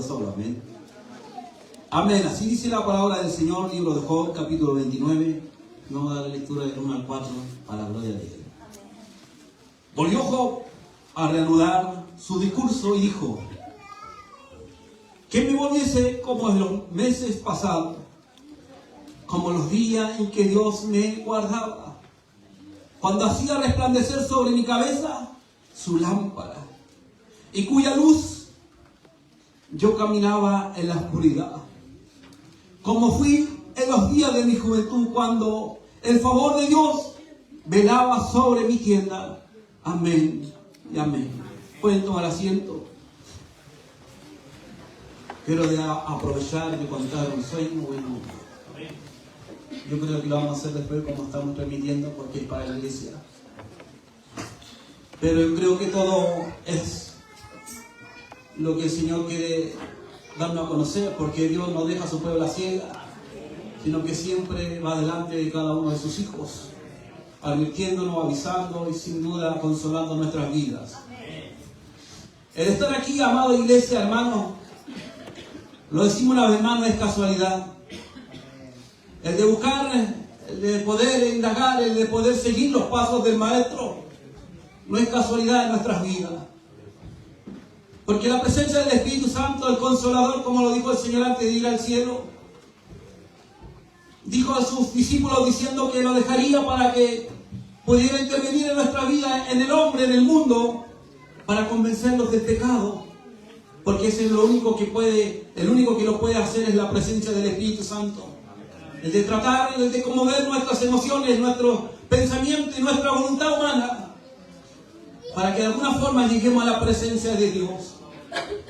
solo. Amén. Amén. Así dice la palabra del Señor, libro de Job, capítulo 29. Vamos a dar la lectura del 1 al 4 para la gloria de Él. Volvió Job a reanudar su discurso y dijo: que me volviese como en los meses pasados, como los días en que Dios me guardaba, cuando hacía resplandecer sobre mi cabeza su lámpara, y cuya luz yo caminaba en la oscuridad, como fui en los días de mi juventud, cuando el favor de Dios velaba sobre mi tienda. Amén y amén. Pueden tomar asiento. Quiero aprovechar de contar un sueño. Bueno, yo creo que lo vamos a hacer después, como estamos transmitiendo, porque es para la iglesia. Pero yo creo que todo es lo que el Señor quiere darnos a conocer, porque Dios no deja a su pueblo a ciega, sino que siempre va delante de cada uno de sus hijos, advirtiéndonos, avisando y sin duda consolando nuestras vidas. El estar aquí, amada iglesia, hermano, lo decimos una vez más, no es casualidad. El de buscar, el de poder indagar, el de poder seguir los pasos del Maestro, no es casualidad en nuestras vidas. Porque la presencia del Espíritu Santo, el Consolador, como lo dijo el Señor antes de ir al cielo, dijo a sus discípulos diciendo que lo dejaría para que pudiera intervenir en nuestra vida, en el hombre, en el mundo, para convencerlos del pecado. Porque ese es lo único que puede, el único que lo puede hacer es la presencia del Espíritu Santo. El de tratar, el de conmover nuestras emociones, nuestros pensamientos y nuestra voluntad humana, para que de alguna forma lleguemos a la presencia de Dios.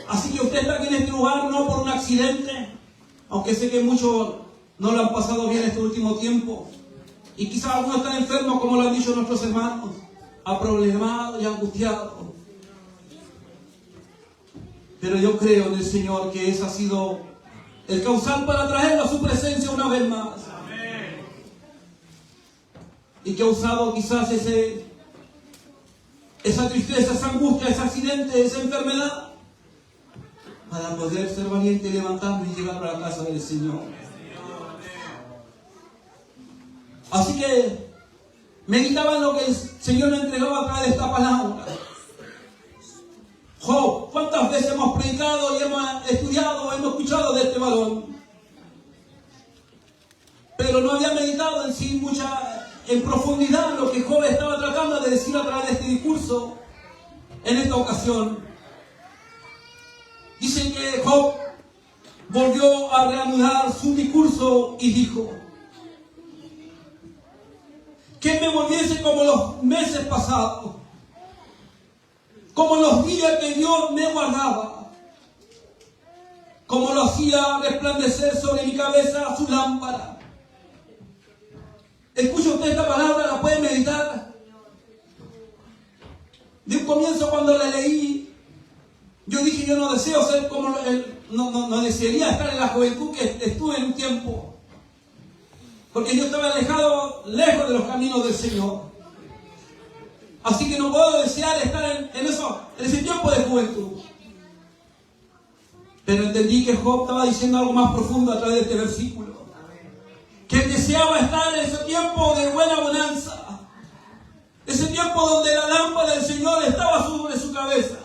Así que usted está aquí en este lugar no por un accidente, aunque sé que muchos no lo han pasado bien este último tiempo. Y quizás algunos están enfermos, como lo han dicho nuestros hermanos, aproblemados y angustiados. Pero yo creo en el Señor que ese ha sido el causal para traerlo a su presencia una vez más. Amén. Y que ha usado quizás esa tristeza, esa angustia, ese accidente, esa enfermedad, para poder ser valiente y levantarme y llegar a la casa del Señor. Así que meditaba en lo que el Señor me entregaba a través de esta palabra. Job, ¿cuántas veces hemos predicado y hemos estudiado, hemos escuchado de este varón? Pero no había meditado en sí en profundidad lo que Job estaba tratando de decir a través de este discurso en esta ocasión. Dicen que Job volvió a reanudar su discurso y dijo: que me volviese como los meses pasados, como los días que Dios me guardaba, como lo hacía resplandecer sobre mi cabeza su lámpara. Escucha usted esta palabra, la puede meditar. De un comienzo, cuando la leí, yo dije: yo no deseo ser como no desearía estar en la juventud que estuve en un tiempo, porque yo estaba alejado, lejos de los caminos del Señor. Así que no puedo desear estar en ese tiempo de juventud. Pero entendí que Job estaba diciendo algo más profundo a través de este versículo. Que deseaba estar en ese tiempo de buena bonanza. Ese tiempo donde la lámpara del Señor estaba sobre su cabeza.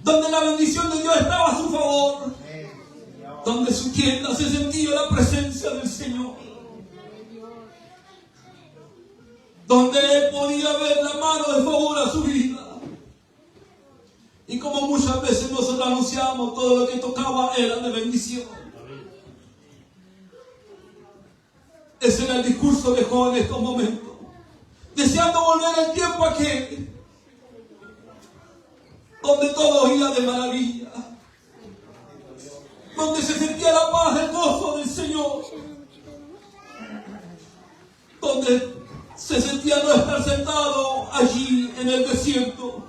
Donde la bendición de Dios estaba a su favor. Donde su tienda se sentía la presencia del Señor. Donde él podía ver la mano de favor a su vida. Y como muchas veces nosotros anunciamos, todo lo que tocaba era de bendición. Ese era el discurso de Job en estos momentos, deseando volver al tiempo aquel donde todo iba de maravilla, donde se sentía la paz, el gozo del Señor, donde se sentía no estar sentado allí en el desierto,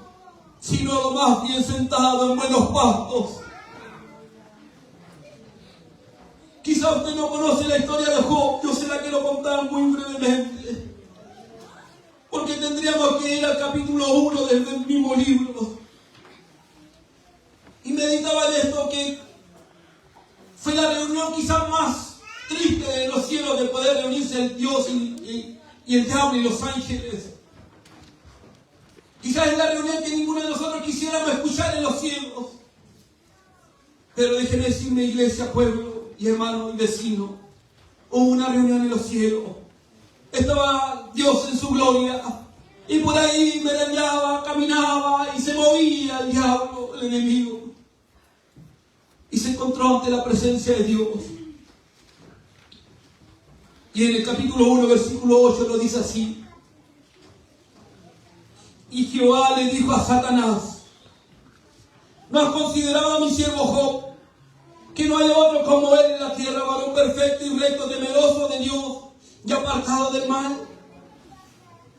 sino lo más bien sentado en buenos pastos. Quizá usted no conoce la historia de Job, yo se la quiero contar muy brevemente, porque tendríamos que ir al capítulo 1 del mismo libro. y meditaba en esto, que fue la reunión quizás más triste de los cielos, de poder reunirse el Dios y el diablo y los ángeles. Quizás es la reunión que ninguno de nosotros quisiéramos escuchar en los cielos. Pero déjenme decirme, iglesia, pueblo y hermano y vecino, hubo una reunión en los cielos. Estaba Dios en su gloria, y por ahí merendeaba, caminaba y se movía el diablo, el enemigo. Y se encontró ante la presencia de Dios. Y en el capítulo 1, versículo 8 lo dice así. Y Jehová le dijo a Satanás: ¿no has considerado a mi siervo Job, que no hay otro como él en la tierra, varón perfecto y recto, temeroso de Dios y apartado del mal?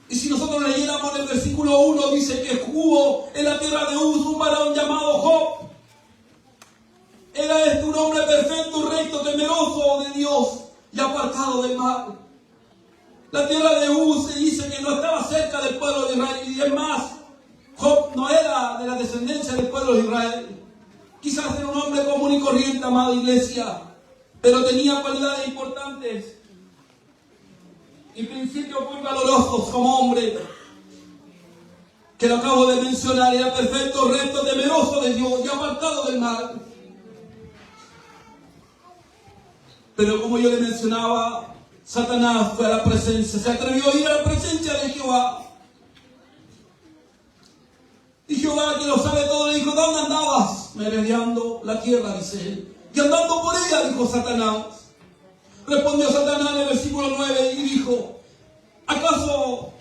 Y si nosotros leyéramos en el versículo 1, dice que hubo en la tierra de Uz un varón llamado Job. Era un hombre perfecto, recto, temeroso de Dios y apartado del mal. La tierra de Uz se dice que no estaba cerca del pueblo de Israel, y es más, Job no era de la descendencia del pueblo de Israel. Quizás era un hombre común y corriente, amada iglesia, pero tenía cualidades importantes y principios muy valorosos como hombre, que lo acabo de mencionar. Era perfecto, recto, temeroso de Dios y apartado del mal. Pero como yo le mencionaba, Satanás fue a la presencia, se atrevió a ir a la presencia de Jehová. Y Jehová, que lo sabe todo, le dijo: ¿dónde andabas? Merodeando la tierra, dice él. Y andando por ella, dijo Satanás. Respondió Satanás en el versículo 9 y dijo: ¿acaso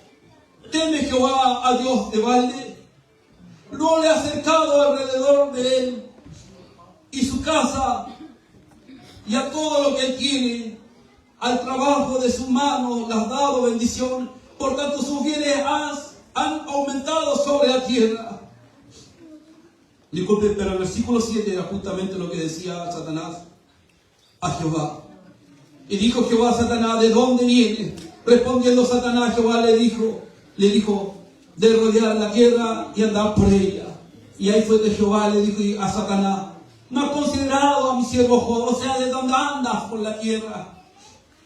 teme Jehová a Dios de balde? ¿No le ha acercado alrededor de él y su casa y a todo lo que él tiene? Al trabajo de sus manos le has dado bendición, por tanto sus bienes han aumentado sobre la tierra. Disculpe, pero el versículo 7 era justamente lo que decía Satanás a Jehová. Y dijo Jehová a Satanás: ¿de dónde viene? Respondiendo Satanás, Jehová le dijo, de rodear la tierra y andar por ella. Y ahí fue que Jehová le dijo a Satanás: ¿no has considerado a mi siervo Job? O sea, ¿de dónde andas por la tierra?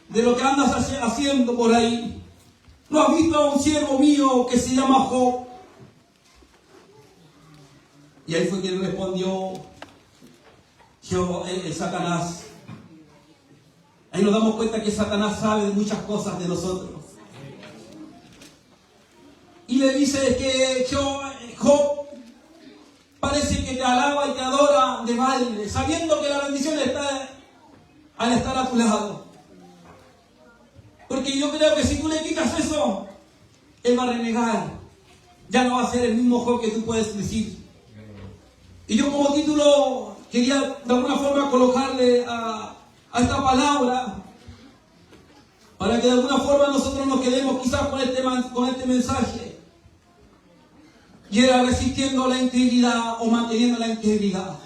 De lo que andas haciendo por ahí. ¿No has visto a un siervo mío que se llama Job? Y ahí fue que le respondió Satanás. Ahí nos damos cuenta que Satanás sabe de muchas cosas de nosotros. Y le dice que Job parece que te alaba y te adora de balde, sabiendo que la bendición está al estar a tu lado. Porque yo creo que si tú le quitas eso, él va a renegar. Ya no va a ser el mismo Job que tú puedes decir. Y yo como título quería de alguna forma colocarle a esta palabra, para que de alguna forma nosotros nos quedemos quizás con este mensaje. Y era resistiendo la integridad o manteniendo la integridad.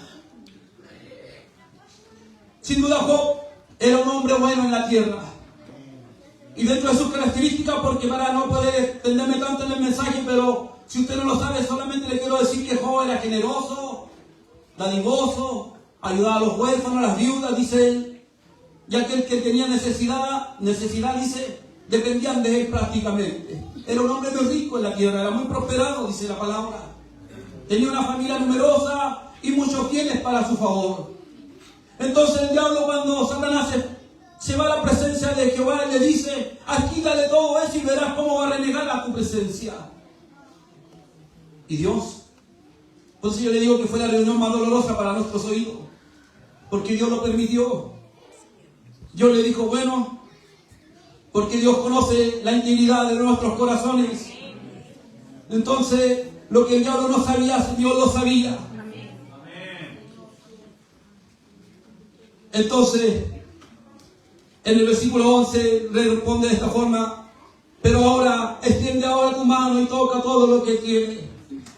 Sin duda Job era un hombre bueno en la tierra. Y dentro de sus características, porque para no poder extenderme tanto en el mensaje, pero si usted no lo sabe, solamente le quiero decir que Job era generoso, dadivoso, ayudaba a los huérfanos, a las viudas, dice él. Y aquel que tenía necesidad, dice, dependían de él prácticamente. Era un hombre muy rico en la tierra, era muy prosperado, dice la palabra. Tenía una familia numerosa y muchos fieles para su favor. Entonces el diablo, cuando Satanás se va a la presencia de Jehová, le dice: quítale todo eso y verás cómo va a renegar a tu presencia. Y Dios, entonces yo le digo que fue la reunión más dolorosa para nuestros oídos, porque Dios lo permitió. Dios le dijo: bueno, porque Dios conoce la integridad de nuestros corazones. Entonces, lo que el diablo no sabía, Dios lo sabía. Entonces, en el versículo 11 le responde de esta forma: pero ahora, extiende ahora tu mano y toca todo lo que tiene,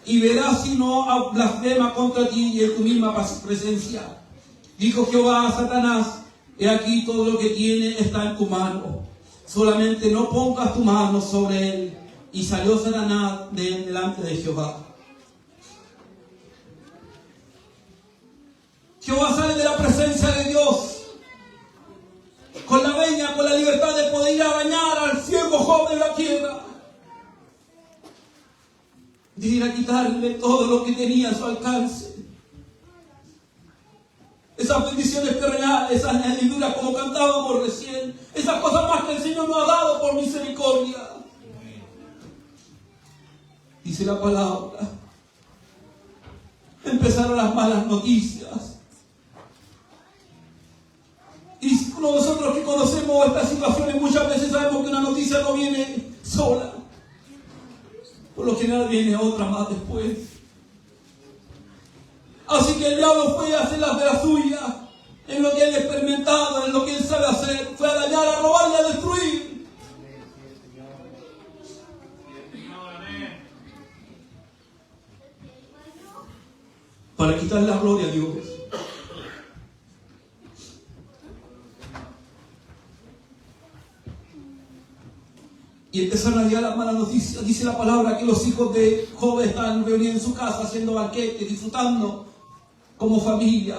y verás si no blasfema contra ti y en tu misma presencia. Dijo Jehová a Satanás: he aquí todo lo que tiene está en tu mano, solamente no pongas tu mano sobre él. Y salió Satanás delante de Jehová. Jehová sale de la presencia de Dios con la veña, con la libertad de poder ir a bañar al siervo Job de la tierra, de ir a quitarle todo lo que tenía a su alcance. Esas bendiciones terrenales, esas añadiduras como cantábamos recién, esas cosas más que el Señor nos ha dado por misericordia. Dice la palabra, empezaron las malas noticias. Y nosotros que conocemos estas situaciones muchas veces sabemos que una noticia no viene sola. Por lo general viene otra más después. Así que el diablo fue a hacer las de la suya, en lo que él ha experimentado, en lo que él sabe hacer. Fue a dañar, a robar y a destruir. Para quitarle la gloria a Dios. Y empezaron a llegar las malas noticias. Dice la palabra que los hijos de Job están reunidos en su casa, haciendo banquetes, disfrutando como familia.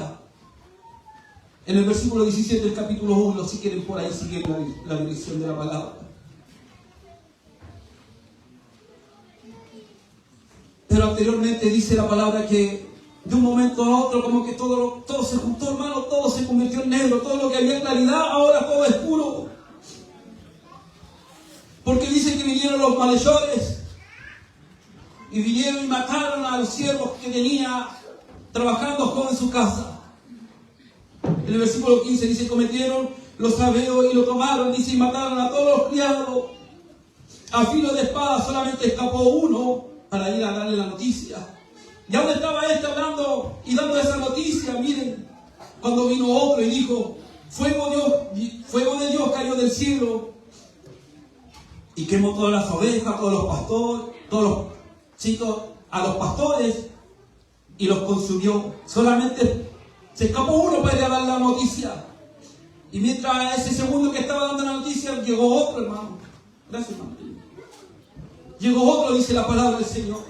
En el versículo 17 del capítulo 1, si quieren por ahí, siguen la dirección de la palabra. Pero anteriormente dice la palabra que de un momento a otro, como que todo se juntó, hermano, todo se convirtió en negro, todo lo que había claridad, ahora todo es puro. Porque dice que vinieron los malhechores y vinieron y mataron a los siervos que tenía trabajando Job en su casa. En el versículo 15 dice, cometieron los sabeos y lo tomaron, dice, y mataron a todos los criados. A filo de espada solamente escapó uno para ir a darle la noticia. ¿Y a dónde estaba este hablando y dando esa noticia? Miren, cuando vino otro y dijo, fuego de Dios cayó del cielo y quemó todas las ovejas, todos los pastores, a los pastores, y los consumió. Solamente se escapó uno para ir a dar la noticia. Y mientras ese segundo que estaba dando la noticia, llegó otro, hermano. Gracias, hermano. Llegó otro, dice la palabra del Señor.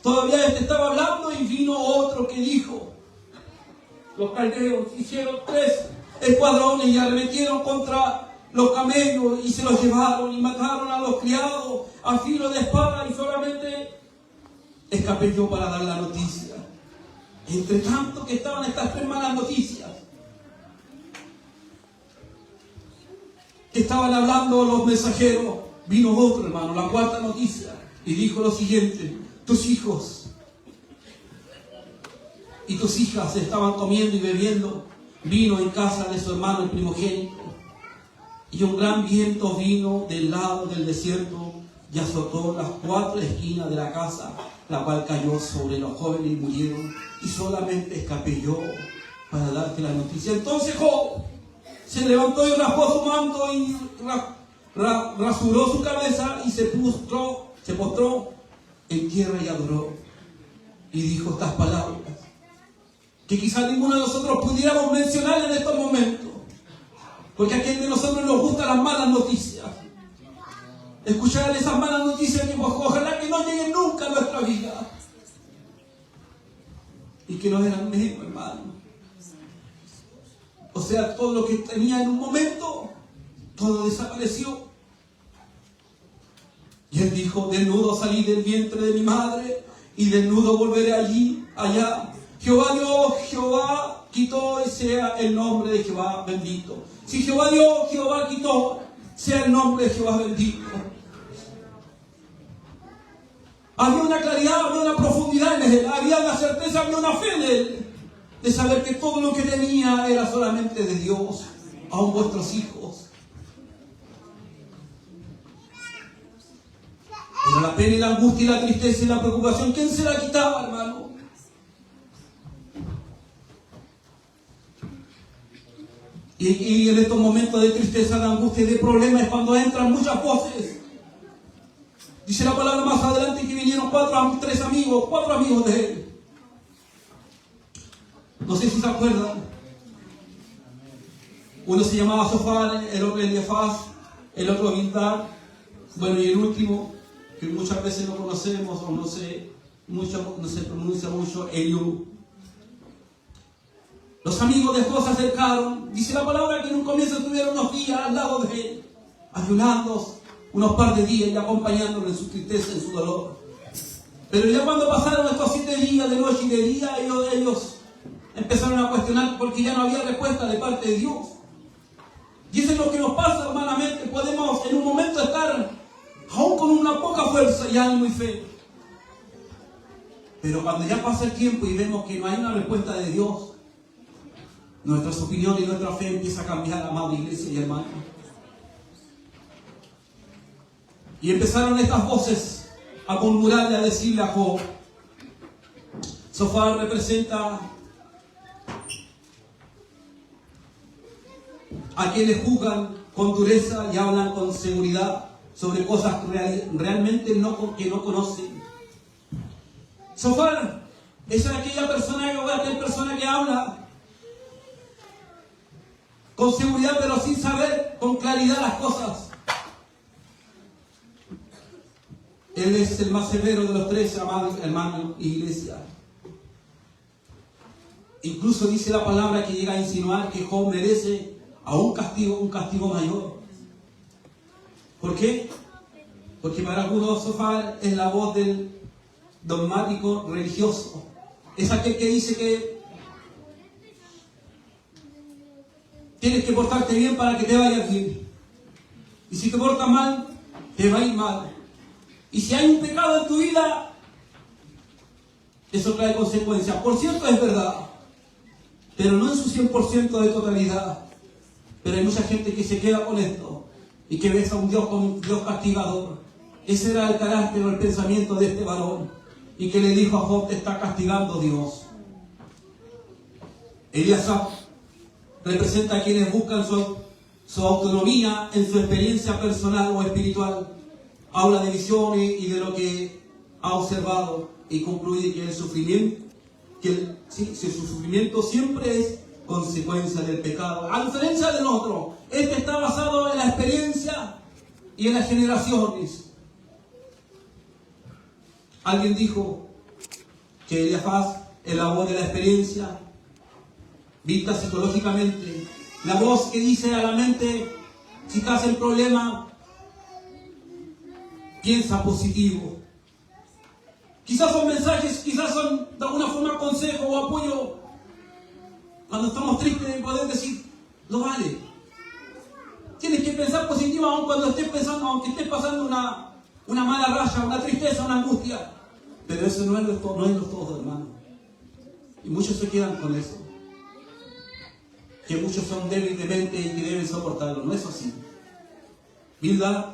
Todavía este estaba hablando y vino otro que dijo. Los caldeos hicieron 3 escuadrones y arremetieron contra los camellos y se los llevaron y mataron a los criados a filo de espada, y solamente escapé yo para dar la noticia. Entre tanto que estaban estas 3 malas noticias, que estaban hablando los mensajeros, vino otro, hermano, la 4ª noticia, y dijo lo siguiente: tus hijos y tus hijas estaban comiendo y bebiendo vino en casa de su hermano el primogénito, y un gran viento vino del lado del desierto y azotó las 4 esquinas de la casa, la cual cayó sobre los jóvenes y murieron, y solamente escapé yo para darte la noticia. Entonces Job se levantó y raspó su manto y rasuró su cabeza y se postró en tierra y adoró, y dijo estas palabras que quizás ninguno de nosotros pudiéramos mencionar en estos momentos, porque a quien de nosotros nos gustan las malas noticias, escuchar esas malas noticias que pues, ojalá que no lleguen nunca a nuestra vida y que nos eran menos, hermano. O sea, todo lo que tenía en un momento, todo desapareció. Y él dijo: desnudo salí del vientre de mi madre y desnudo volveré allá. Jehová dio, Jehová quitó, y sea el nombre de Jehová bendito. Si Jehová dio, Jehová quitó, sea el nombre de Jehová bendito. Había una claridad, había una profundidad en él, había una certeza, había una fe en él, de saber que todo lo que tenía era solamente de Dios, aun vuestros hijos. Pero la pena y la angustia y la tristeza y la preocupación, ¿quién se la quitaba, hermano? Y en estos momentos de tristeza, de angustia y de problemas es cuando entran muchas voces. Dice la palabra más adelante que vinieron 4 amigos de él. No sé si se acuerdan. Uno se llamaba Sofar, el otro Eliafaz, el otro Bildad. Bueno, y el último, que muchas veces no conocemos o no se pronuncia mucho, Eliú. Los amigos de Job se acercaron. Dice la palabra que en un comienzo estuvieron unos días al lado de él, ayunando unos par de días y acompañándolo en su tristeza, en su dolor. Pero ya cuando pasaron estos 7 días de noche y de día, ellos empezaron a cuestionar porque ya no había respuesta de parte de Dios. Y eso es lo que nos pasa, hermanamente. Podemos en un momento estar aún con una poca fuerza y ánimo y fe. Pero cuando ya pasa el tiempo y vemos que no hay una respuesta de Dios, nuestras opiniones y nuestra fe empieza a cambiar, amada iglesia y hermanos. Y empezaron estas voces a murmurarle, a decirle a Job. Sofar representa a quienes juzgan con dureza y hablan con seguridad sobre cosas realmente que no conocen. Sofar es aquella persona que habla con seguridad, pero sin saber con claridad las cosas. Él es el más severo de los 3, amados hermanos y iglesia. Incluso dice la palabra que llega a insinuar que Job merece a un castigo mayor. ¿Por qué? Porque para algunos Sofar es la voz del dogmático religioso. Es aquel que dice que tienes que portarte bien para que te vaya bien. Y si te portas mal, te va a ir mal. Y si hay un pecado en tu vida, eso trae consecuencias. Por cierto, es verdad, pero no en su 100% de totalidad. Pero hay mucha gente que se queda con esto y que ves a un Dios como un Dios castigador. Ese era el carácter o el pensamiento de este varón. Y que le dijo a Job: te está castigando Dios. Eliasaf representa a quienes buscan su autonomía en su experiencia personal o espiritual. Habla de visiones y de lo que ha observado y concluye que su sufrimiento siempre es consecuencia del pecado. A diferencia del otro, este está basado en la experiencia y en las generaciones. Alguien dijo que Eliasaf es la voz de la experiencia, vista psicológicamente, la voz que dice a la mente: si estás en problema, piensa positivo. Quizás son mensajes, quizás son de alguna forma consejo o apoyo cuando estamos tristes, de poder decir: no vale, tienes que pensar positivo aun cuando estés pensando, aunque estés pasando una mala raya, una tristeza, una angustia. Pero eso no es lo todo, hermano. Y muchos se quedan con eso, que muchos son débiles de mente y que deben soportarlo. No es así. Bildad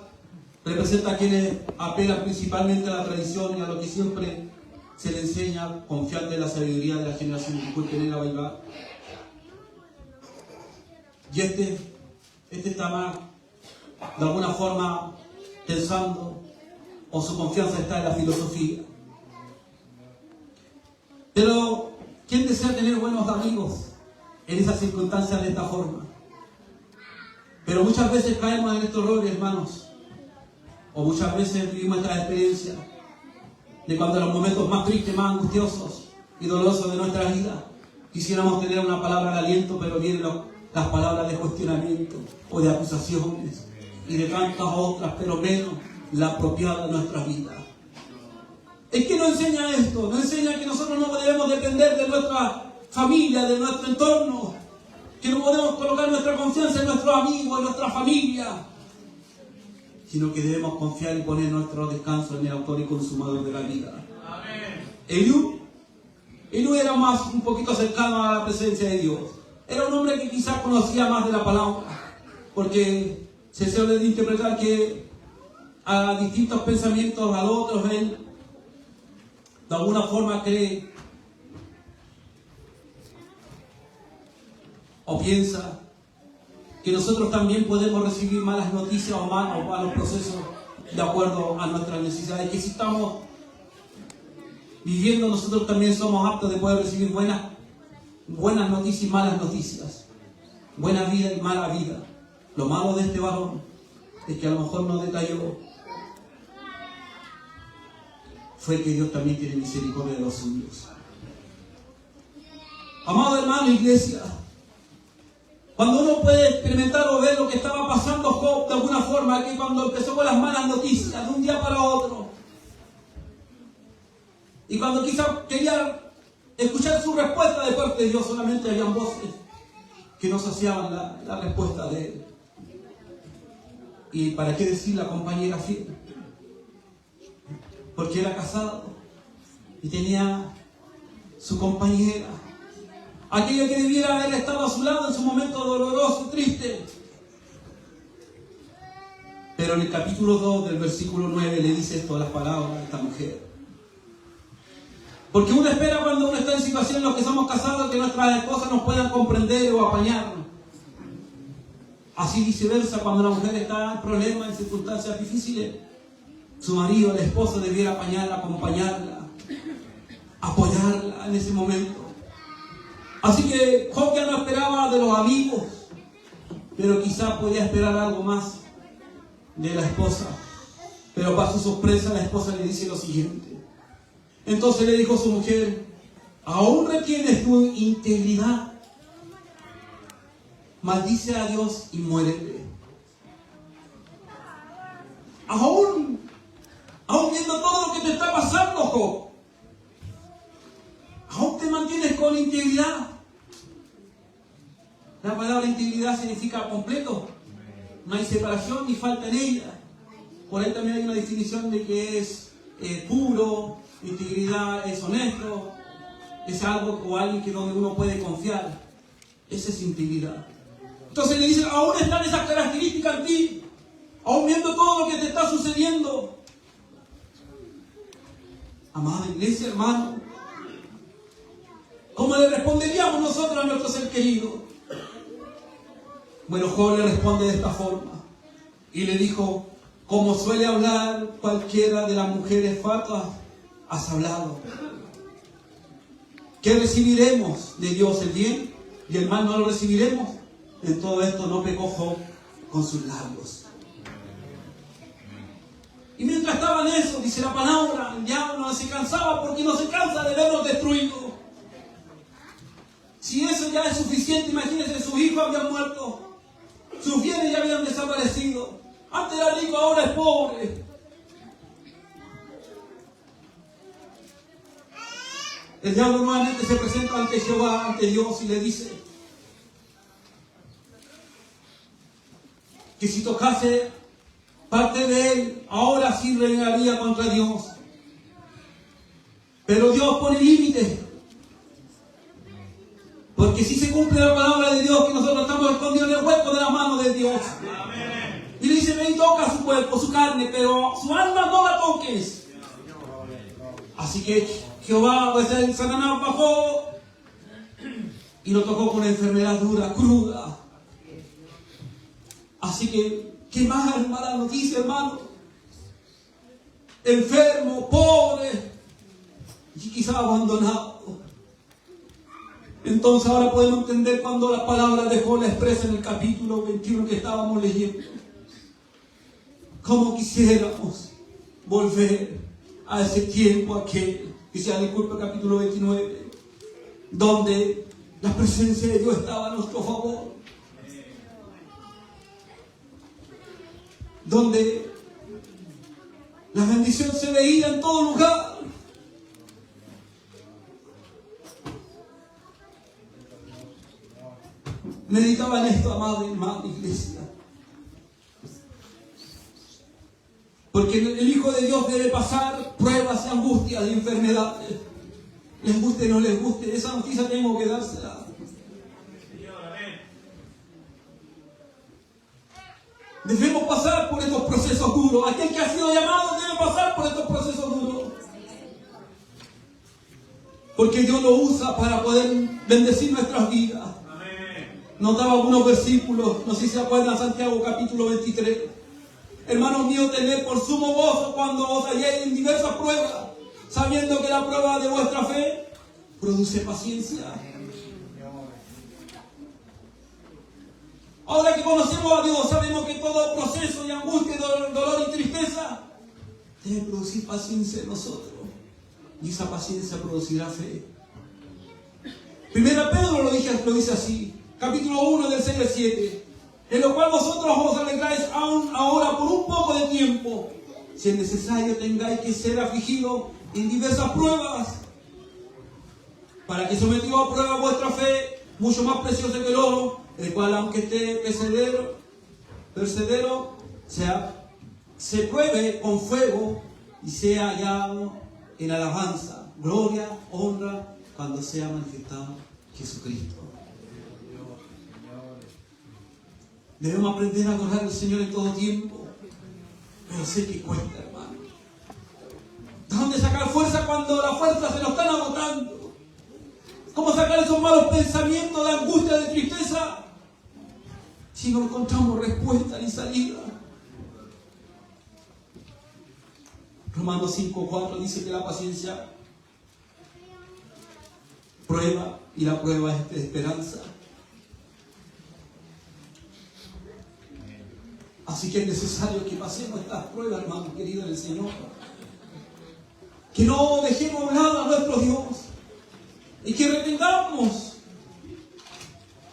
representa a quienes apelan principalmente a la tradición y a lo que siempre se le enseña, confiando en la sabiduría de la generación que puede tener a bailar. Y este está más, de alguna forma, pensando, o su confianza está en la filosofía. Pero, ¿quién desea tener buenos amigos en esas circunstancias de esta forma? Pero muchas veces caemos en estos errores, hermanos. O muchas veces vivimos esta experiencia de cuando en los momentos más tristes, más angustiosos y dolorosos de nuestra vida quisiéramos tener una palabra de aliento, pero vienen las palabras de cuestionamiento o de acusaciones y de tantas otras, pero menos la apropiada de nuestras vidas. Es que no enseña esto, no enseña que nosotros no debemos depender de nuestra familia, de nuestro entorno, que no podemos colocar nuestra confianza en nuestros amigos, en nuestra familia, sino que debemos confiar y poner nuestro descanso en el autor y consumador de la vida. Eliú era un poquito cercano a la presencia de Dios. Era un hombre que quizás conocía más de la palabra, porque se suele interpretar que a distintos pensamientos, a otros, él de alguna forma cree o piensa que nosotros también podemos recibir malas noticias o malos procesos de acuerdo a nuestras necesidades, que si estamos viviendo, nosotros también somos aptos de poder recibir buenas noticias y malas noticias, buena vida y mala vida. Lo malo de este varón es que a lo mejor no detalló fue que Dios también tiene misericordia de los suyos. Amado hermano, iglesia, cuando uno puede experimentar o ver lo que estaba pasando Job de alguna forma, que cuando empezó con las malas noticias de un día para otro, y cuando quizás quería escuchar su respuesta de parte de Dios, solamente habían voces que no saciaban la respuesta de él. Y para qué decir la compañera fiel, porque era casado y tenía su compañera, aquella que debiera haber estado a su lado en su momento doloroso, triste. Pero en el capítulo 2 del versículo 9 le dice esto a las palabras de esta mujer. Porque uno espera cuando uno está en situaciones en las que somos casados que nuestras esposas nos puedan comprender o apañarnos. Así viceversa, cuando la mujer está en problemas, en circunstancias difíciles, su marido, el esposo, debiera apañarla, acompañarla, apoyarla en ese momento. Así que Job ya no esperaba de los amigos, pero quizá podía esperar algo más de la esposa. Pero para su sorpresa, la esposa le dice lo siguiente. Entonces le dijo su mujer: ¿aún retienes tu integridad? Maldice a Dios y muérete. Aún viendo todo lo que te está pasando, Job, aún te mantienes con integridad. La palabra integridad significa completo. No hay separación ni falta en ella. Por ahí también hay una definición de que es puro. Integridad es honesto. Es algo o alguien que donde uno puede confiar. Esa es integridad. Entonces le dicen: aún están esas características en ti, aún viendo todo lo que te está sucediendo. Amada iglesia, hermano, ¿cómo le responderíamos nosotros a nuestro ser querido? Bueno, Job le responde de esta forma y le dijo: como suele hablar cualquiera de las mujeres fatuas, has hablado. ¿Qué recibiremos de Dios? ¿El bien? ¿Y el mal no lo recibiremos? En todo esto no pecó Job con sus labios. Y mientras estaba en eso, dice la palabra, el diablo no se cansaba, porque no se cansa de verlos destruidos. Si eso ya es suficiente, imagínense, sus hijos habían muerto, sus bienes ya habían desaparecido. Antes era rico, ahora es pobre. El diablo nuevamente se presenta ante Jehová, ante Dios, y le dice que si tocase parte de él, ahora sí renegaría contra Dios. Pero Dios pone límites, porque si se cumple la palabra de Dios, que nosotros estamos escondidos en el hueco de la mano de Dios. Amén. Y le dice: ven y toca su cuerpo, su carne, pero su alma no la toques. Así que Jehová, pues el Satanás bajó y lo tocó con una enfermedad dura, cruda. Así que, qué mala noticia, hermano. Enfermo, pobre y quizá abandonado. Entonces ahora podemos entender cuando la palabra de Job la expresa en el capítulo 21 que estábamos leyendo. Cómo quisiéramos volver a ese tiempo aquel, que sea, disculpa, el capítulo 29, donde la presencia de Dios estaba a nuestro favor. Donde la bendición se veía en todo lugar. Meditaba en esto, amada hermana iglesia. Porque el Hijo de Dios debe pasar pruebas y angustias y enfermedades. Les guste o no les guste, esa noticia tengo que dársela. Debemos pasar por estos procesos duros. Aquel que ha sido llamado debe pasar por estos procesos duros. Porque Dios lo usa para poder bendecir nuestras vidas. Notaba algunos versículos, no sé si se acuerdan, Santiago capítulo 23. Hermanos míos, tened por sumo gozo cuando os halléis en diversas pruebas, sabiendo que la prueba de vuestra fe produce paciencia. Ahora que conocemos a Dios, sabemos que todo proceso de angustia, dolor y tristeza debe producir paciencia en nosotros. Y esa paciencia producirá fe. Primera Pedro ejemplo, dice así, capítulo 1 del 6 al 7, en lo cual vosotros os alegráis aún ahora por un poco de tiempo, si es necesario tengáis que ser afligidos en diversas pruebas, para que sometido a prueba vuestra fe, mucho más preciosa que el oro, el cual aunque esté perseverero, se pruebe con fuego y sea hallado en alabanza, gloria, honra, cuando sea manifestado Jesucristo. Debemos aprender a adorar al Señor en todo tiempo, pero sé que cuesta, hermano. ¿De dónde sacar fuerza cuando las fuerzas se nos están agotando? ¿Cómo sacar esos malos pensamientos de angustia, de tristeza, si no encontramos respuesta ni salida? Romanos 5:4 dice que la paciencia prueba y la prueba es de esperanza. Así que es necesario que pasemos estas pruebas, hermano querido del Señor. Que no dejemos a un lado a nuestro Dios y que retengamos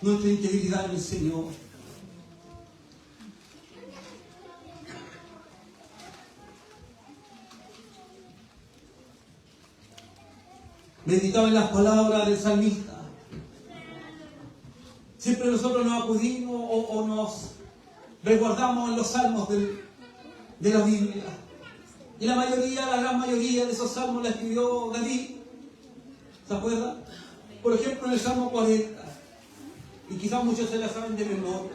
nuestra integridad en el Señor. Meditaba en las palabras del salmista. Siempre nosotros nos acudimos o nos resguardamos en los salmos de la Biblia. Y la gran mayoría de esos salmos la escribió David. ¿Se acuerdan? Por ejemplo, en el Salmo 40. Y quizás muchos se la saben de memoria.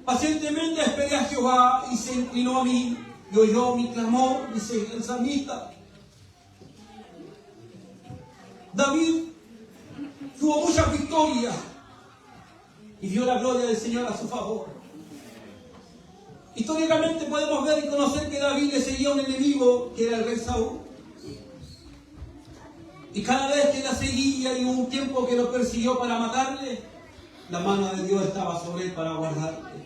Pacientemente esperé a Jehová y se inclinó a mí y oyó mi clamor, dice el salmista. David tuvo muchas victorias y vio la gloria del Señor a su favor. Históricamente podemos ver y conocer que David le seguía a un enemigo que era el rey Saúl. Y cada vez que la seguía y hubo un tiempo que lo persiguió para matarle, la mano de Dios estaba sobre él para guardarle.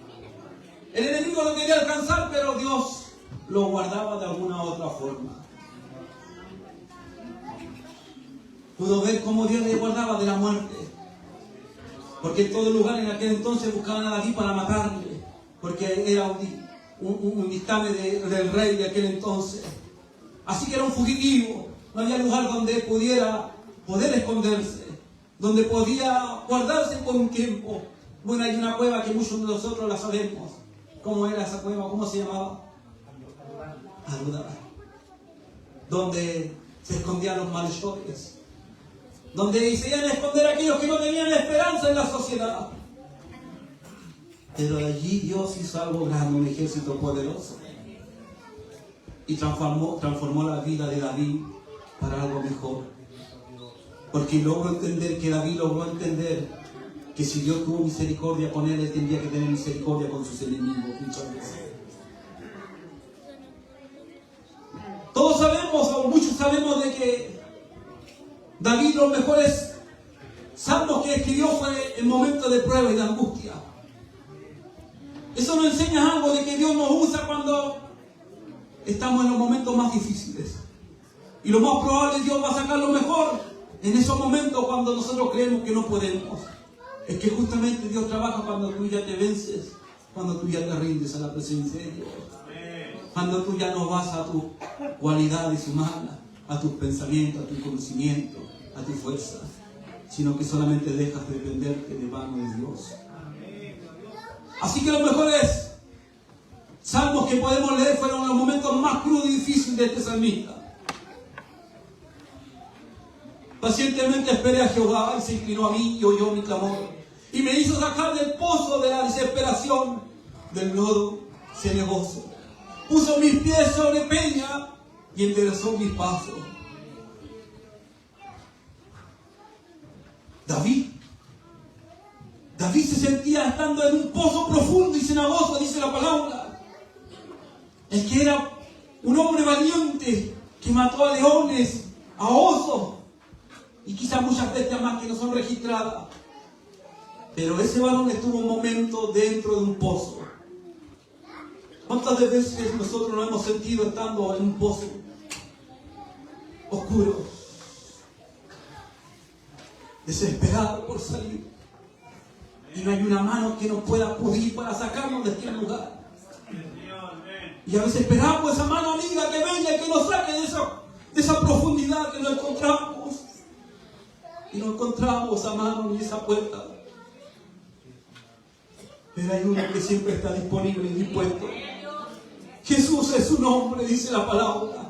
El enemigo lo quería alcanzar, pero Dios lo guardaba de alguna u otra forma. Pudo ver cómo Dios le guardaba de la muerte. Porque en todo lugar en aquel entonces buscaban a David para matarle. Porque era un dictamen del rey de aquel entonces. Así que era un fugitivo. No había lugar donde poder esconderse. Donde podía guardarse por un tiempo. Bueno, hay una cueva que muchos de nosotros la sabemos. ¿Cómo era esa cueva? ¿Cómo se llamaba? Adullam. Donde se escondían los malhechores. Donde se iban a esconder a aquellos que no tenían esperanza en la sociedad. Pero allí Dios hizo algo grande, un ejército poderoso. Y transformó la vida de David para algo mejor. Porque David logró entender que si Dios tuvo misericordia con él tendría que tener misericordia con sus enemigos muchas veces. Todos sabemos, o muchos sabemos, de que David, los mejores salmos que escribió fue en momentos de prueba y de angustia. Eso nos enseña algo de que Dios nos usa cuando estamos en los momentos más difíciles. Y lo más probable es que Dios va a sacar lo mejor en esos momentos cuando nosotros creemos que no podemos. Es que justamente Dios trabaja cuando tú ya te vences, cuando tú ya te rindes a la presencia de Dios. Cuando tú ya no vas a tus cualidades humanas, a tus pensamientos, a tu conocimiento, a tu fuerza, sino que solamente dejas de dependerte de mano de Dios. Así que los mejores salmos que podemos leer fueron los momentos más crudos y difíciles de este salmista. Pacientemente esperé a Jehová y se inclinó a mí y oyó mi clamor. Y me hizo sacar del pozo de la desesperación, del lodo cenagoso. Puso mis pies sobre peña y enderezó mis pasos. David se sentía estando en un pozo profundo y cenagoso, dice la palabra. El que era un hombre valiente que mató a leones, a osos y quizás muchas bestias más que no son registradas. Pero ese varón estuvo un momento dentro de un pozo. ¿Cuántas veces nosotros nos hemos sentido estando en un pozo oscuro? desesperado por salir. Y no hay una mano que nos pueda acudir para sacarnos de este lugar. Y a veces esperamos esa mano amiga que venga y que nos saque de esa profundidad que no encontramos. Y no encontramos esa mano ni esa puerta. Pero hay uno que siempre está disponible y dispuesto. Jesús es su nombre, dice la palabra.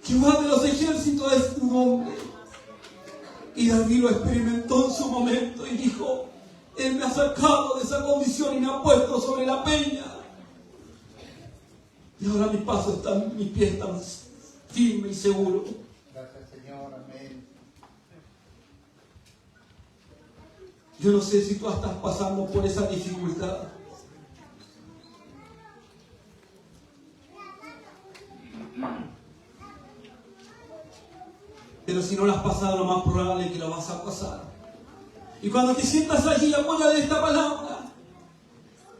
Jehová de los ejércitos es su nombre. Y David lo experimentó en su momento y dijo: Él me ha sacado de esa condición y me ha puesto sobre la peña. Y ahora mis pies están firmes y seguros. Gracias, Señor. Amén. Yo no sé si tú estás pasando por esa dificultad. Pero si no la has pasado, lo más probable es que la vas a pasar. Y cuando te sientas allí, acuérdate de esta palabra.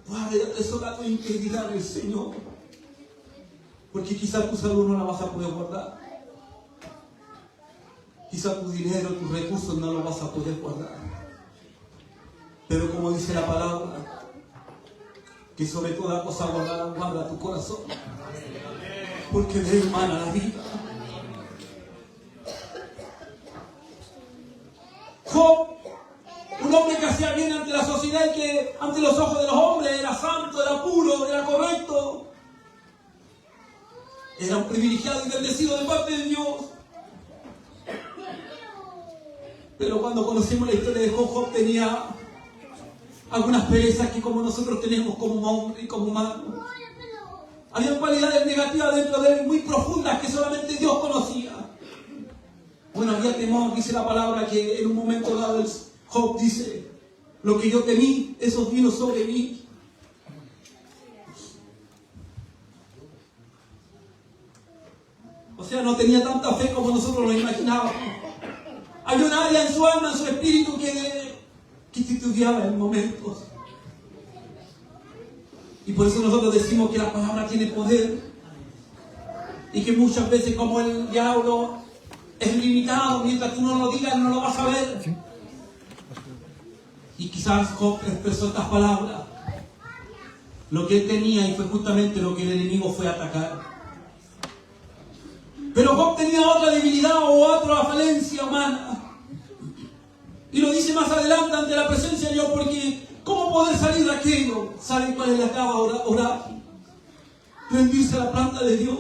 Guarda y atesora tu integridad en el Señor. Porque quizás tu salud no la vas a poder guardar. Quizás tu dinero, tus recursos no los vas a poder guardar. Pero como dice la palabra, que sobre toda cosa guardada, guarda tu corazón. Porque de él emana la vida. Job, un hombre que hacía bien ante la sociedad y que ante los ojos de los hombres era santo, era puro, era correcto. Era un privilegiado y bendecido de parte de Dios. Pero cuando conocemos la historia de Job, Job tenía algunas perezas que como nosotros tenemos como hombre y como humano. Había cualidades negativas dentro de él muy profundas que solamente Dios conocía. Bueno, había temor, dice la palabra, que en un momento dado Job dice: lo que yo temí, eso vino sobre mí. O sea, no tenía tanta fe como nosotros lo imaginábamos. Había un área en su alma, en su espíritu que titubeaba en momentos. Y por eso nosotros decimos que la palabra tiene poder. Y que muchas veces, como el diablo es limitado, mientras tú no lo digas, no lo vas a ver. ¿Sí? Y quizás Job expresó estas palabras. Lo que él tenía, y fue justamente lo que el enemigo fue a atacar. Pero Job tenía otra debilidad o otra falencia humana. Y lo dice más adelante ante la presencia de Dios, porque ¿cómo poder salir de aquello? ¿Saben cuál es la clave? Orar. Rendirse a la planta de Dios.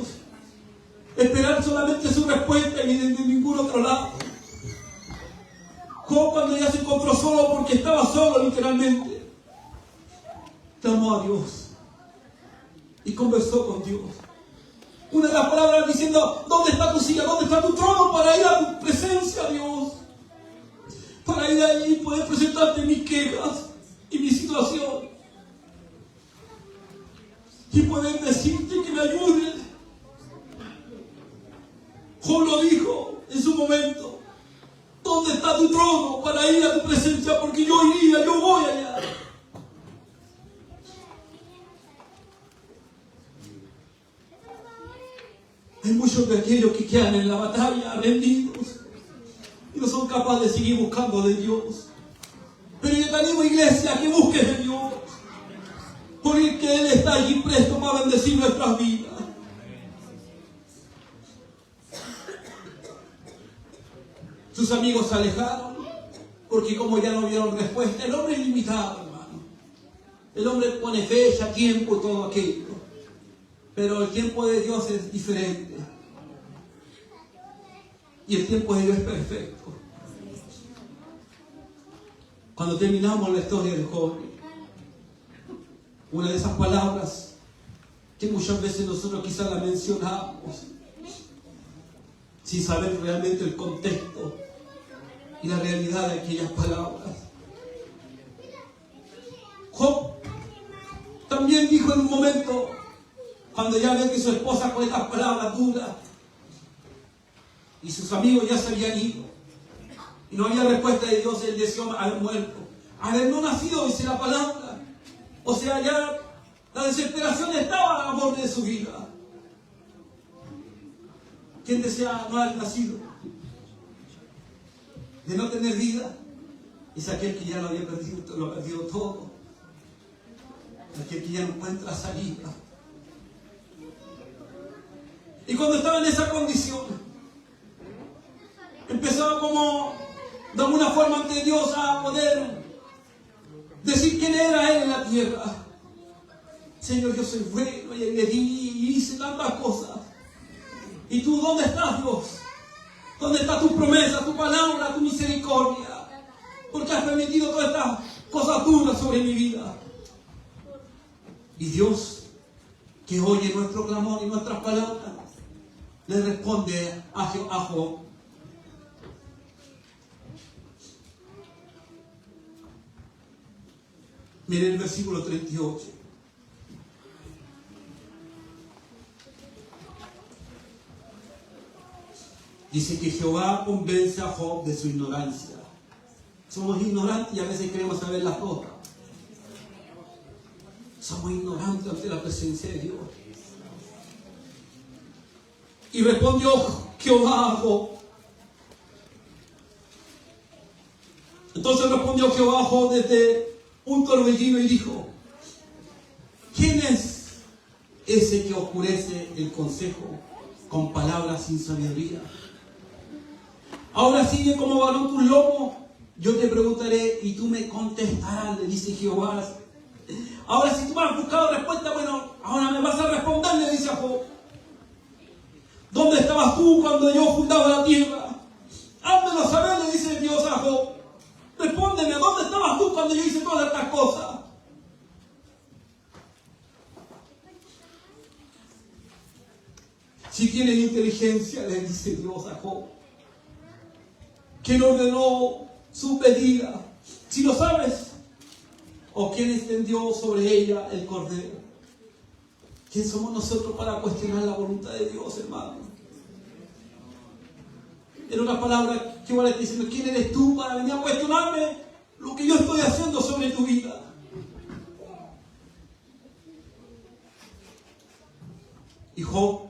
Esperar solamente su respuesta y de ningún otro lado. Job, cuando ya se encontró solo, porque estaba solo literalmente, clamó a Dios y conversó con Dios. Una de las palabras diciendo: ¿dónde está tu silla? ¿Dónde está tu trono? Para ir a tu presencia, Dios. Para ir ahí y poder presentarte mis quejas y mi situación. Y poder decirte que me ayudes. Job lo dijo en su momento: ¿dónde está tu trono para ir a tu presencia? Porque yo iría, yo voy allá. Hay muchos de aquellos que quedan en la batalla rendidos y no son capaces de seguir buscando de Dios. Pero yo te animo, iglesia, a que busques de Dios, porque Él está allí presto para bendecir nuestras vidas. Sus amigos se alejaron porque como ya no vieron respuesta. El hombre es limitado, hermano. El hombre pone fecha, tiempo y todo aquello. Pero el tiempo de Dios es diferente. Y el tiempo de Dios es perfecto. Cuando terminamos la historia de Job, una de esas palabras que muchas veces nosotros quizás la mencionamos sin saber realmente el contexto y la realidad de aquellas palabras. Job también dijo en un momento, cuando ya ve que su esposa con estas palabras duras y sus amigos ya se habían ido y no había respuesta de Dios, él deseó haber muerto, haber no nacido, dice la palabra. O sea, ya la desesperación estaba a borde de su vida. ¿Quién desea no haber nacido? de no tener vida, es aquel que ya lo había perdido, lo ha perdido todo. Aquel que ya no encuentra salida. Y cuando estaba en esa condición, empezaba como de alguna forma ante Dios a poder decir quién era Él en la tierra. Señor, yo soy bueno y le di y hice tantas cosas. ¿Y tú dónde estás, Dios? ¿Dónde está tu promesa, tu palabra, tu misericordia? Porque has permitido todas estas cosas duras sobre mi vida. Y Dios, que oye nuestro clamor y nuestras palabras, le responde a Job. Miren el versículo 38. Dice que Jehová convence a Job de su ignorancia. Somos ignorantes y a veces queremos saber las cosas. Somos ignorantes ante la presencia de Dios. Y respondió Jehová a Job. Entonces respondió Jehová a Job desde un torbellino y dijo: ¿quién es ese que oscurece el consejo con palabras sin sabiduría? Ahora sigue como varón tu lomo, yo te preguntaré y tú me contestarás, le dice Jehová. Ahora si tú me has buscado respuesta, bueno, ahora me vas a responder, le dice a Job. ¿Dónde estabas tú cuando yo fundaba la tierra? Házmelo saber, le dice Dios a Job. Respóndeme, ¿dónde estabas tú cuando yo hice todas estas cosas? Si tienes inteligencia, le dice Dios a Job, ¿quién ordenó su pedida? Si lo sabes, ¿o quién extendió sobre ella el cordero? ¿Quién somos nosotros para cuestionar la voluntad de Dios, hermano? En una palabra, Jehová le está diciendo: ¿quién eres tú para venir a cuestionarme lo que yo estoy haciendo sobre tu vida? Y Job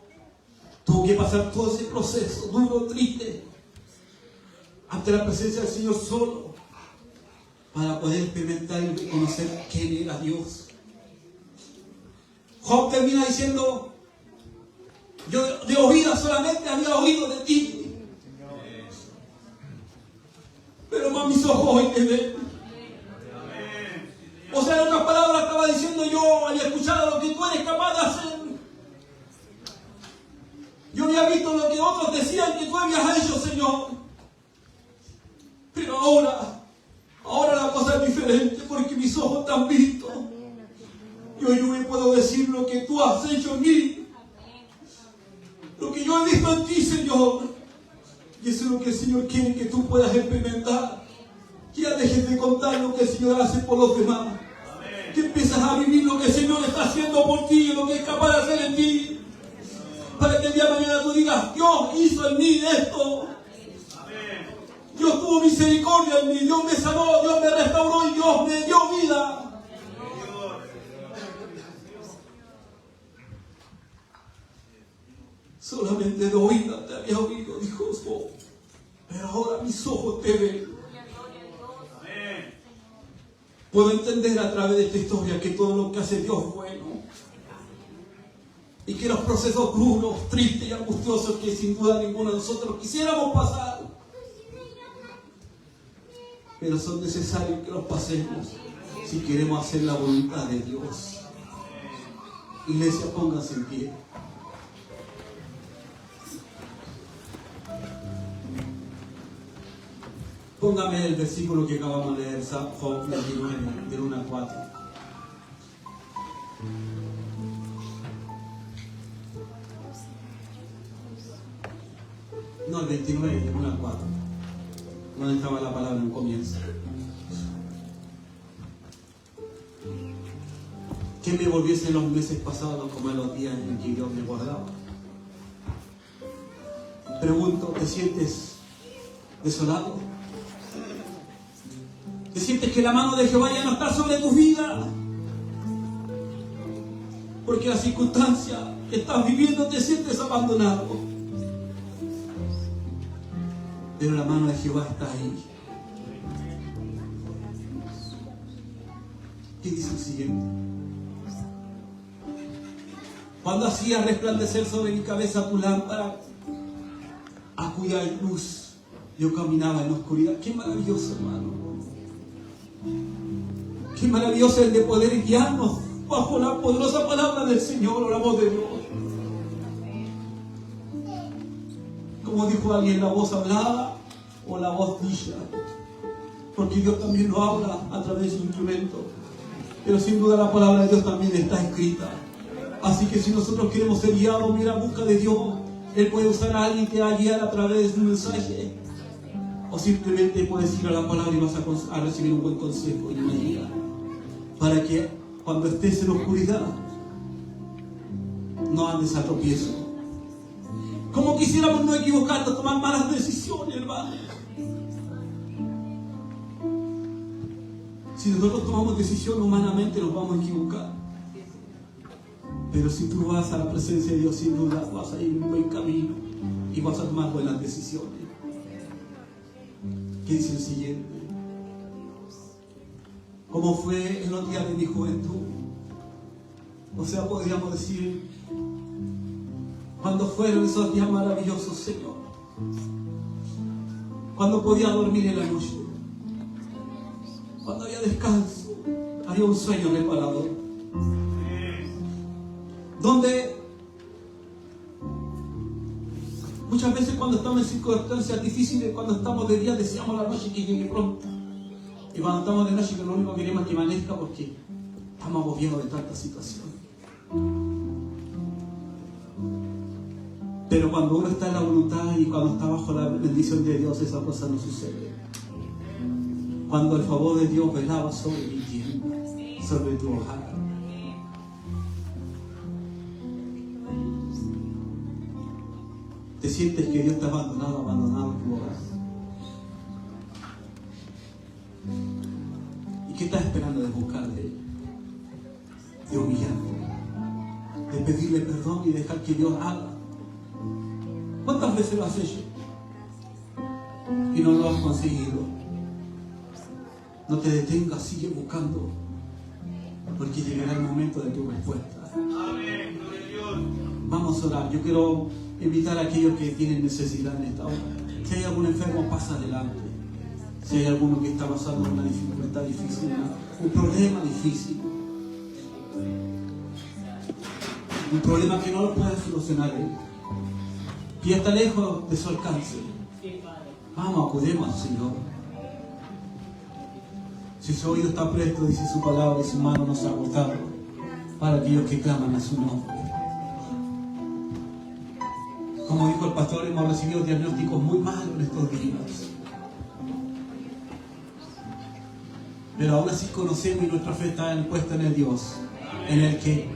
tuvo que pasar todo ese proceso duro, triste, ante la presencia del Señor solo, para poder experimentar y reconocer quién era Dios. Job termina diciendo: yo de oídas solamente había oído de ti, pero más mis ojos hoy te ven. O sea, en otras palabras estaba diciendo: yo había escuchado lo que tú eres capaz de hacer. Yo había visto lo que otros decían que tú habías hecho, Señor. Pero ahora la cosa es diferente, porque mis ojos te han visto. Y hoy yo puedo decir lo que tú has hecho en mí. Lo que yo he visto en ti, Señor. Y eso es lo que el Señor quiere que tú puedas experimentar. Que ya dejes de contar lo que el Señor hace por los demás. Que empiezas a vivir lo que el Señor está haciendo por ti y lo que es capaz de hacer en ti. Para que el día de mañana tú digas: Dios hizo en mí esto. Dios tuvo misericordia en mí. Dios me sanó, Dios me restauró y Dios me dio vida. Solamente de oídas te había oído, dijo Job, pero ahora mis ojos te ven. Puedo entender a través de esta historia que todo lo que hace Dios es bueno. Y que los procesos duros, tristes y angustiosos que sin duda ninguno de nosotros quisiéramos pasar, pero son necesarios que los pasemos si queremos hacer la voluntad de Dios. Iglesia, pónganse en pie. Póngame el versículo que acabamos de leer, Job 29, del 1 al 4. No, el 29, del 1 al 4. Donde estaba la palabra en un comienzo. Que me volviesen los meses pasados como en los días en que Dios me guardaba. Pregunto, ¿te sientes desolado? ¿Te sientes que la mano de Jehová ya no está sobre tu vida? Porque la circunstancia que estás viviendo te sientes abandonado. Pero la mano de Jehová está ahí. ¿Qué dice el siguiente? Cuando hacía resplandecer sobre mi cabeza tu lámpara, a cuya luz yo caminaba en la oscuridad. Qué maravilloso, hermano. Qué maravilloso el de poder guiarnos bajo la poderosa palabra del Señor o la voz de Dios. Como dijo alguien, la voz hablada o la voz dicha. Porque Dios también lo habla a través de su instrumento. Pero sin duda la palabra de Dios también está escrita. Así que si nosotros queremos ser guiados, mira, busca de Dios. Él puede usar a alguien que te va a guiar a través de un mensaje. O simplemente puedes ir a la palabra y vas a recibir un buen consejo y una guía. Para que cuando estés en la oscuridad, no andes a tropiezo. Como quisiéramos no equivocarnos, tomar malas decisiones, hermano. Si nosotros tomamos decisiones humanamente, nos vamos a equivocar. Pero si tú vas a la presencia de Dios, sin duda vas a ir en un buen camino y vas a tomar buenas decisiones. ¿Qué dice el siguiente? ¿Cómo fue en los días de mi juventud? O sea, podríamos decir, cuando fueron esos días maravillosos, Señor. Cuando podía dormir en la noche. Cuando había descanso, había un sueño reparador. Donde muchas veces cuando estamos en circunstancias difíciles, cuando estamos de día, deseamos la noche que llegue pronto. Y cuando estamos de noche, que lo único que queremos es que amanezca porque estamos agobiados de tanta situación. Pero cuando uno está en la voluntad y cuando está bajo la bendición de Dios, esa cosa no sucede. Cuando el favor de Dios velaba sobre mi tienda, sobre tu hogar. ¿Te sientes que Dios te ha abandonado tu hogar? ¿Y qué estás esperando de buscar de Él? De humillarte, de pedirle perdón y dejar que Dios haga. ¿Cuántas veces lo has hecho? Y no lo has conseguido. No te detengas, sigue buscando, porque llegará el momento de tu respuesta. Amén. Vamos a orar. Yo quiero invitar a aquellos que tienen necesidad en esta hora. Si hay algún enfermo, pasa adelante. Si hay alguno que está pasando una dificultad difícil, un problema difícil, un problema que no lo puede solucionar él, que ya está lejos de su alcance, vamos, acudemos al Señor. Si su oído está presto, dice su palabra, y su mano no se ha agotado para aquellos que claman a su nombre. Como dijo el pastor, hemos recibido diagnósticos muy malos en estos días. Pero aún así conocemos y nuestra fe está puesta en el Dios, en el que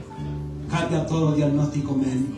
cambia todo diagnóstico médico.